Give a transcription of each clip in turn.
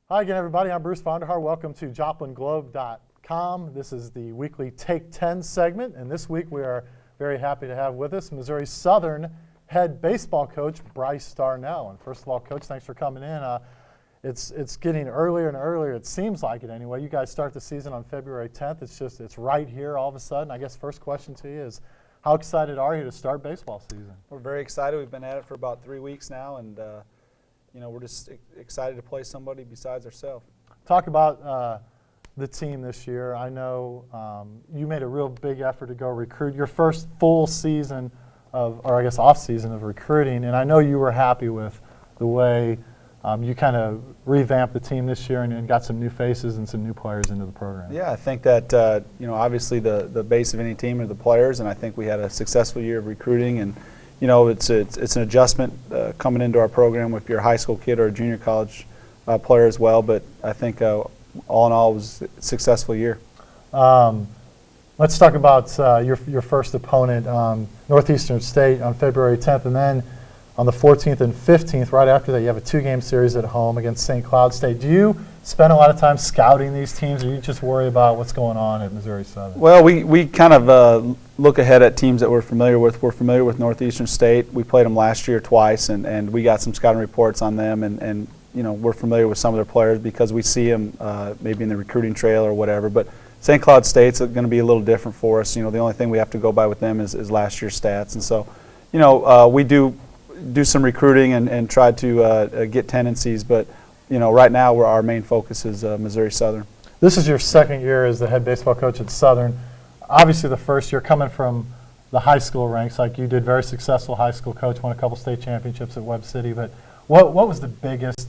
Hi again, everybody. I'm Bruce Vonder Haar. Welcome to JoplinGlobe.com. This is the weekly Take 10 segment, and this week we are very happy to have with us Missouri Southern head baseball coach Bryce Darnell. And first of all, Coach, thanks for coming in. It's getting earlier and earlier. It seems like it anyway. You guys start the season on February 10th. It's right here all of a sudden. I guess first question to you is, how excited are you to start baseball season? We're very excited. We've been at it for about 3 weeks now, and we're just excited to play somebody besides ourselves. Talk about the team this year. I know you made a real big effort to go recruit your first full season or I guess off season of recruiting, and I know you were happy with the way you kind of revamped the team this year and got some new faces and some new players into the program. Yeah, I think that obviously the base of any team are the players, and I think we had a successful year of recruiting, and it's an adjustment coming into our program with your high school kid or a junior college player as well. But I think all in all, it was a successful year. Let's talk about your first opponent, Northeastern State, on February 10th, and then on the 14th and 15th, right after that, you have a two-game series at home against St. Cloud State. Do you spend a lot of time scouting these teams, or you just worry about what's going on at Missouri Southern? Well, we kind of look ahead at teams that we're familiar with. We're familiar with Northeastern State. We played them last year twice, and we got some scouting reports on them, and we're familiar with some of their players because we see them maybe in the recruiting trail or whatever. But St. Cloud State's going to be a little different for us. The only thing we have to go by with them is last year's stats, and so we do some recruiting and try to get tendencies, but right now our main focus is Missouri Southern. This is your second year as the head baseball coach at Southern. Obviously the first year coming from the high school ranks, like you did, very successful high school coach, won a couple state championships at Webb City, but what was the biggest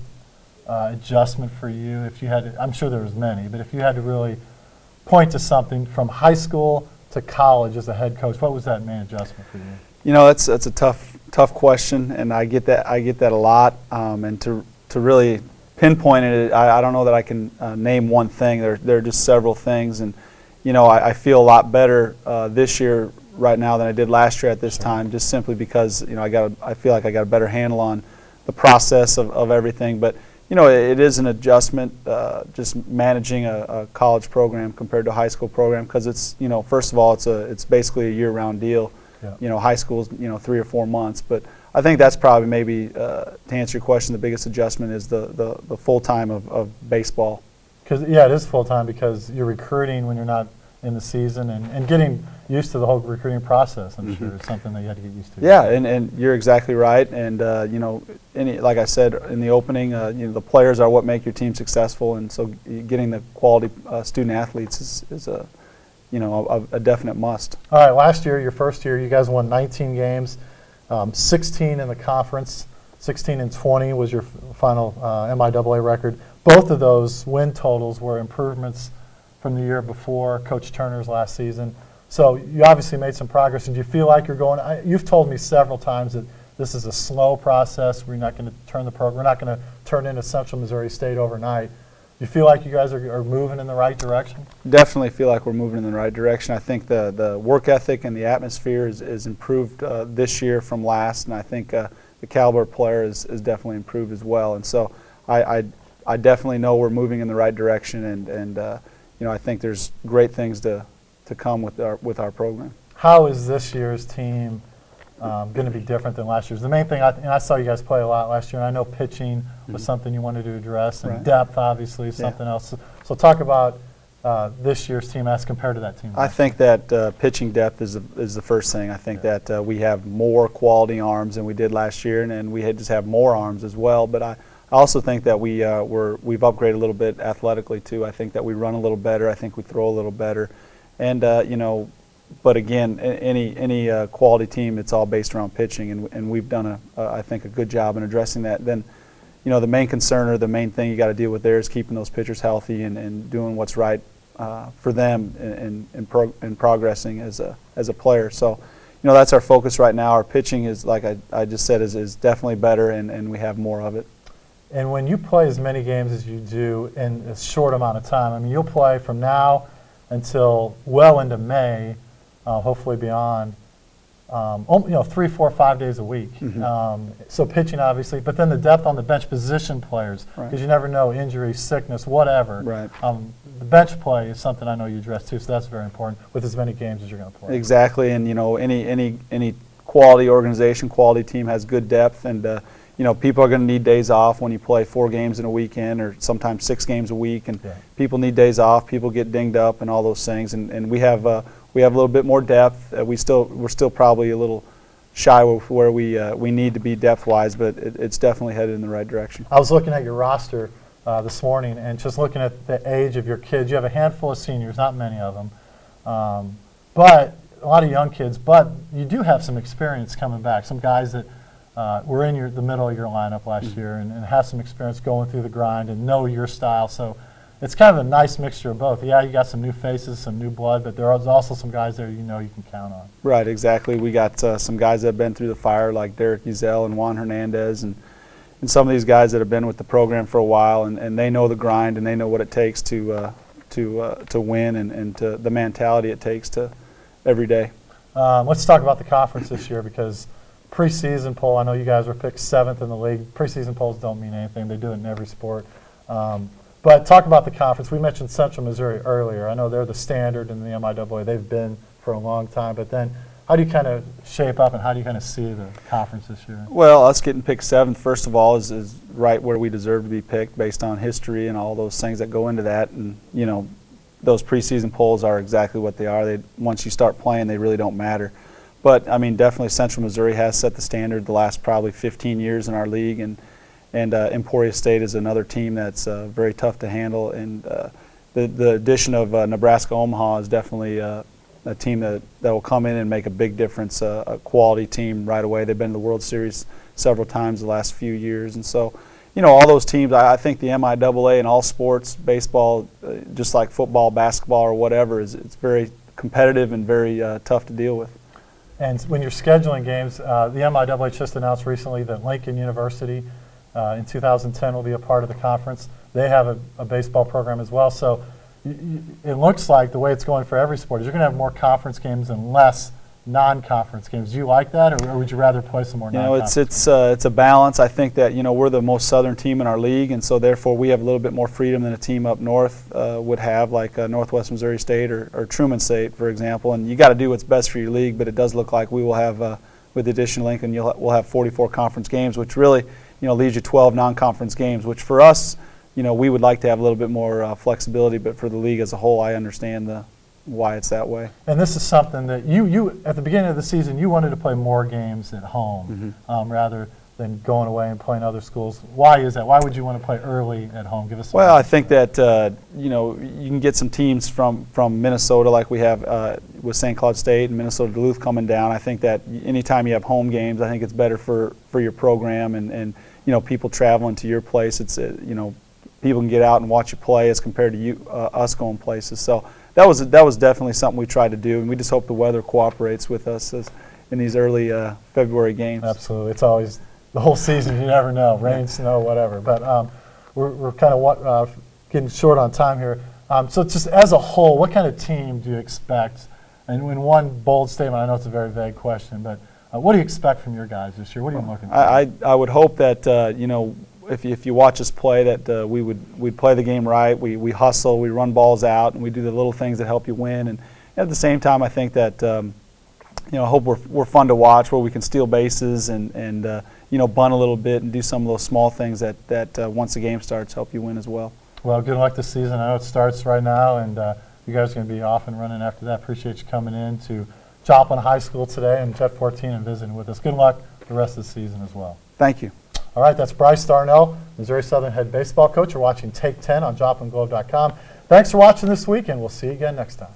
adjustment for you? If you had to, I'm sure there was many, but if you had to really point to something from high school to college as a head coach, what was that main adjustment for you? That's a tough question, and I get that a lot. And to really pinpoint it, I don't know that I can name one thing. There are just several things, and I feel a lot better this year right now than I did last year at this time, just simply because I feel like I got a better handle on the process of everything. But it is an adjustment, just managing a college program compared to a high school program, because it's first of all it's basically a year-round deal. Yeah. High school's 3 or 4 months, but I think that's probably maybe to answer your question, the biggest adjustment is the full time of baseball. Because it is full time because you're recruiting when you're not in the season, and getting used to the whole recruiting process. I'm sure is something that you had to get used to. Yeah, and you're exactly right. And like I said in the opening, the players are what make your team successful, and so getting the quality student athletes is a definite must. All right, last year, your first year, you guys won 19 games, 16 in the conference, 16-20 was your final MIAA record. Both of those win totals were improvements from the year before, Coach Turner's last season. So you obviously made some progress, and do you feel like you're going? You've told me several times that this is a slow process. We're not going to turn the program. We're not going to turn into Central Missouri State overnight. Do you feel like you guys are moving in the right direction? Definitely feel like we're moving in the right direction. I think the work ethic and the atmosphere is improved this year from last, and I think the caliber player is definitely improved as well. And so I definitely know we're moving in the right direction, and I think there's great things to come with our program. How is this year's team going to be different than last year's? The main thing, I saw you guys play a lot last year, and I know pitching was something you wanted to address, and depth obviously is something else. So talk about this year's team as compared to that team. I think that pitching depth is the first thing. I think that we have more quality arms than we did last year, and we just have more arms as well. But I also think that we've upgraded a little bit athletically too. I think that we run a little better. I think we throw a little better, and but again, any quality team, it's all based around pitching, and we've done I think a good job in addressing that. Then, the main concern or the main thing you got to deal with there is keeping those pitchers healthy and doing what's right for them and progressing as a player. So, that's our focus right now. Our pitching is, like I just said, is definitely better, and we have more of it. And when you play as many games as you do in a short amount of time, I mean, you'll play from now until well into May, hopefully beyond. 3, 4, 5 days a week. So pitching, obviously, but then the depth on the bench position players, because you never know, injury, sickness, whatever. Right. The bench play is something I know you address too, so that's very important with as many games as you're going to play. Exactly, and any quality organization, quality team has good depth, and people are going to need days off when you play 4 games in a weekend, or sometimes 6 games a week, and people need days off. People get dinged up and all those things, and we have a little bit more depth. We're still probably a little shy of where we need to be depth-wise, but it's definitely headed in the right direction. I was looking at your roster this morning, and just looking at the age of your kids. You have a handful of seniors, not many of them, but a lot of young kids. But you do have some experience coming back. Some guys that were in the middle of your lineup last year, and have some experience going through the grind and know your style. So it's kind of a nice mixture of both. Yeah, you got some new faces, some new blood, but there's also some guys there you can count on. Right, exactly. We got some guys that have been through the fire, like Derek Uzel and Juan Hernandez, and some of these guys that have been with the program for a while, and they know the grind, and they know what it takes to win, and to the mentality it takes to every day. Let's talk about the conference this year, because preseason poll, I know you guys were picked 7th in the league. Preseason polls don't mean anything. They do it in every sport. But talk about the conference. We mentioned Central Missouri earlier. I know they're the standard in the MIAA. They've been for a long time. But then how do you kind of shape up, and how do you kind of see the conference this year? Well, us getting picked 7th, first of all, is right where we deserve to be picked based on history and all those things that go into that. And, those preseason polls are exactly what they are. Once you start playing, they really don't matter. But, I mean, definitely Central Missouri has set the standard the last probably 15 years in our league, and Emporia State is another team that's very tough to handle. And the addition of Nebraska-Omaha is definitely a team that will come in and make a big difference, a quality team right away. They've been to the World Series several times the last few years. And so, all those teams, I think the MIAA in all sports, baseball, just like football, basketball, or whatever, it's very competitive and very tough to deal with. And when you're scheduling games, the MIAA just announced recently that Lincoln University in 2010 will be a part of the conference. They have a baseball program as well. So it looks like the way it's going for every sport is you're going to have more conference games and less non-conference games. Do you like that, or would you rather play some more non-conference games? It's a balance. I think that we're the most southern team in our league, and so therefore we have a little bit more freedom than a team up north would have, like Northwest Missouri State or Truman State, for example. And you got to do what's best for your league, but it does look like we will have, with the addition of Lincoln, we'll have 44 conference games, which really leaves you 12 non-conference games, which for us, we would like to have a little bit more flexibility, but for the league as a whole, I understand why it's that way. And this is something that you at the beginning of the season, you wanted to play more games at home rather than going away and playing other schools. Why is that? Why would you want to play early at home? Give us some I think that you can get some teams from Minnesota, like we have with St. Cloud State and Minnesota Duluth coming down. I think that anytime you have home games, I think it's better for your program, and people traveling to your place. It's people can get out and watch you play as compared to us going places. So that was definitely something we tried to do, and we just hope the weather cooperates with us in these early February games. Absolutely. It's always the whole season. You never know, rain, snow, whatever. But we're kind of getting short on time here. So just as a whole, what kind of team do you expect? And in one bold statement, I know it's a very vague question, but what do you expect from your guys this year? What are you looking for? I would hope that if you watch us play, that we'd play the game right. We hustle, we run balls out, and we do the little things that help you win. And at the same time, I think that I hope we're fun to watch, where we can steal bases and bunt a little bit and do some of those small things that once the game starts help you win as well. Well, good luck this season. I know it starts right now, and you guys are going to be off and running after that. Appreciate you coming in to Joplin High School today and Jet 14 and visiting with us. Good luck the rest of the season as well. Thank you. All right, that's Bryce Darnell, Missouri Southern head baseball coach. You're watching Take 10 on JoplinGlobe.com. Thanks for watching this week, and we'll see you again next time.